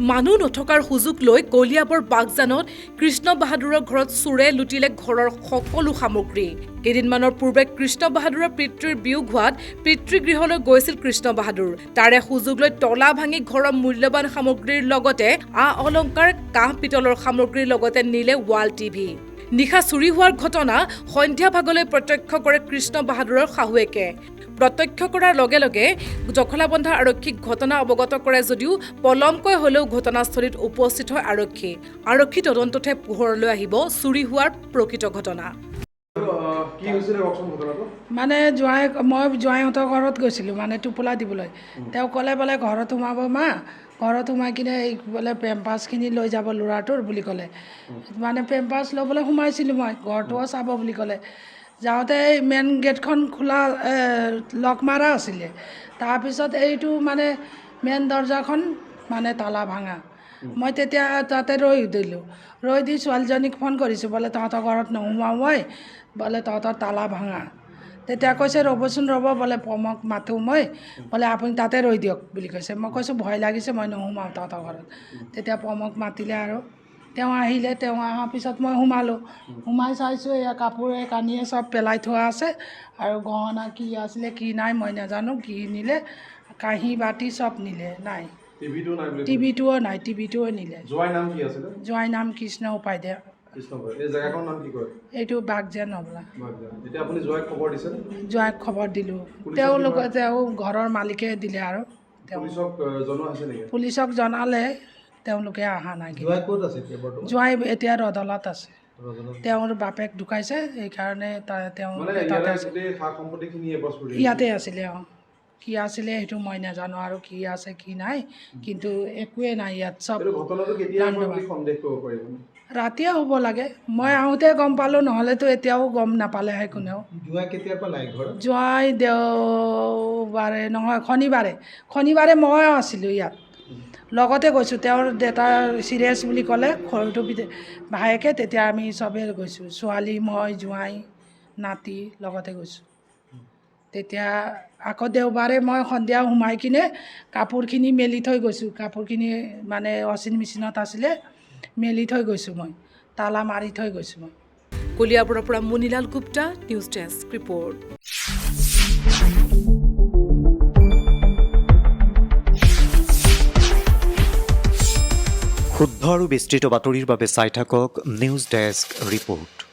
মানুহ নথকাৰ সুযোগ লৈ কলিয়াবৰ বাগজানত কৃষ্ণ বাহাদুৰৰ ঘৰত চোৰে লুটিলে ঘৰৰ সকলো সামগ্ৰী। কেইদিনমানৰ পূৰ্বে কৃষ্ণ বাহাদুৰৰ পিতৃৰ বিয়োগ হোৱাত পিতৃগৃহলৈ গৈছিল কৃষ্ণ বাহাদুৰ। তাৰে সুযোগ লৈ তলা ভাঙি ঘৰৰ মূল্যৱান সামগ্ৰীৰ লগতে অলংকাৰ কাঁহ পিতলৰ সামগ্ৰীৰ লগতে নিলে ৱাল টিভি। নিশা চুৰি হোৱাৰ ঘটনা সন্ধিয়া ভাগলৈ প্ৰত্যক্ষ কৰে কৃষ্ণ বাহাদুৰৰ শাহুৱেকে। প্ৰত্যক্ষ কৰাৰ লগে লগে জখলাবন্ধা আৰক্ষীক ঘটনা অৱগত কৰে যদিও পলমকৈ হ'লেও ঘটনাস্থলীত উপস্থিত হয় আৰক্ষী তদন্ততহে পোহৰলৈ আহিব চুৰি হোৱাৰ প্ৰকৃত ঘটনা। মানে মই জোৱাইহঁতৰ ঘৰত গৈছিলোঁ মানে টোপোলা দিবলৈ। তেওঁ ক'লে বোলে ঘৰত সোমাব মা, ঘৰত সোমাই কিনে বোলে পেম্পাছখিনি লৈ যাব ল'ৰাটোৰ বুলি ক'লে। মানে পেম্পাছ ল'বলৈ সোমাইছিলোঁ মই, ঘৰটোও চাব বুলি ক'লে। যাওঁতে মেইন গেটখন খোলা লক মাৰা আছিলে। তাৰপিছত এইটো মানে মেইন দৰ্জাখন মানে তালা ভাঙা। মই তেতিয়া তাতে ৰৈ দি ছোৱালীজনীক ফোন কৰিছোঁ, বোলে তহঁতৰ ঘৰত নোসোমাওঁ মই, বোলে তহঁতৰ তালা ভাঙা। তেতিয়া কৈছে ৰ'বচোন বোলে পমক মাতোঁ মই, বোলে আপুনি তাতে ৰৈ দিয়ক বুলি কৈছে। মই কৈছোঁ ভয় লাগিছে, মই নোসোমাওঁ তহঁতৰ ঘৰত। তেতিয়া পমক মাতিলে আৰু তেওঁ আহিলে। তেওঁ অহাৰ পিছত মই সোমাই চাইছোঁ এয়া কাপোৰে কানিয়ে চব পেলাই থোৱা আছে আৰু গহনা কি আছিলে কি নাই মই নাজানো, কি নিলে কাঁহী বাতি চব নিলে, নাই টিভিটোও নাই, টিভিটোও নিলে। জোৱাইৰ নাম কৃষ্ণ উপাধ্যায়। এইটো বাগজান হ'বলা। জোৱাইক খবৰ দিলোঁ, তেওঁ ঘৰৰ মালিকে দিলে আৰু পুলিচক জনালে, তেওঁলোকে অহা নাই। জোৱাই এতিয়া ৰদলত আছে, তেওঁৰ বাপেক ঢুকাইছে, সেইকাৰণে তেওঁ ইয়াতে আছিলে। কি আছিলে সেইটো মই নাজানো আৰু কি আছে কি নাই, কিন্তু একোৱে নাই ইয়াত, চব ৰাতিয়ে হ'ব লাগে। মই আহোঁতে গম পালোঁ, নহ'লেতো এতিয়াও গম নাপালেহে কোনেও। জোৱাই দেওবাৰে নহয় শনিবাৰে মই আছিলোঁ ইয়াত, লগতে গৈছোঁ। তেওঁৰ দেউতা চিৰিয়াছ বুলি ক'লে সৰুটো ভায়েকে, তেতিয়া আমি চবেই গৈছোঁ, ছোৱালী মই জোৱাই নাতি লগতে গৈছোঁ। তেতিয়া আকৌ দেওবাৰে মই সন্ধিয়া সোমাই কিনে কাপোৰখিনি মেলি থৈ গৈছোঁ। কাপোৰখিনি মানে ৱাশ্বিং মেচিনত আছিলে, মেলি থৈ গৈছোঁ মই, তালা মাৰি থৈ গৈছোঁ মই। কলিয়াবৰৰ পৰা মুনিলাল গুপ্তা, নিউজ ডেস্ক ৰিপৰ্ট। শুদ্ধ আৰু বিস্তৃত বাতৰিৰ বাবে চাই থাকক নিউজ ডেস্ক ৰিপৰ্ট।